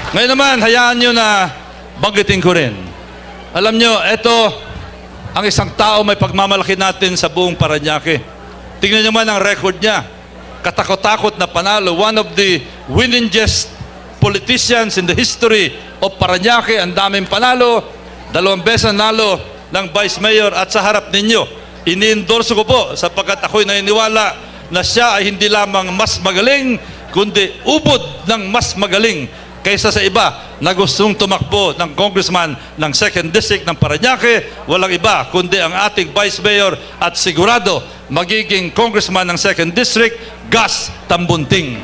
Ngayon naman, hayaan nyo na banggitin ko rin. Alam nyo, ito ang isang tao may pagmamalaki natin sa buong Parañaque. Tingnan nyo man ang record niya. Katakot-takot na panalo. One of the winningest politicians in the history of Parañaque. Ang daming panalo. 2 beses nalo ng Vice Mayor at sa harap ninyo. Ini-endorse ko po sapagkat ako'y naniniwala na siya ay hindi lamang mas magaling, kundi ubod ng mas magaling kaysa sa iba na gustong tumakbo ng congressman ng 2nd District ng Parañaque. Walang iba kundi ang ating Vice Mayor at sigurado magiging congressman ng 2nd District, Gus Tambunting.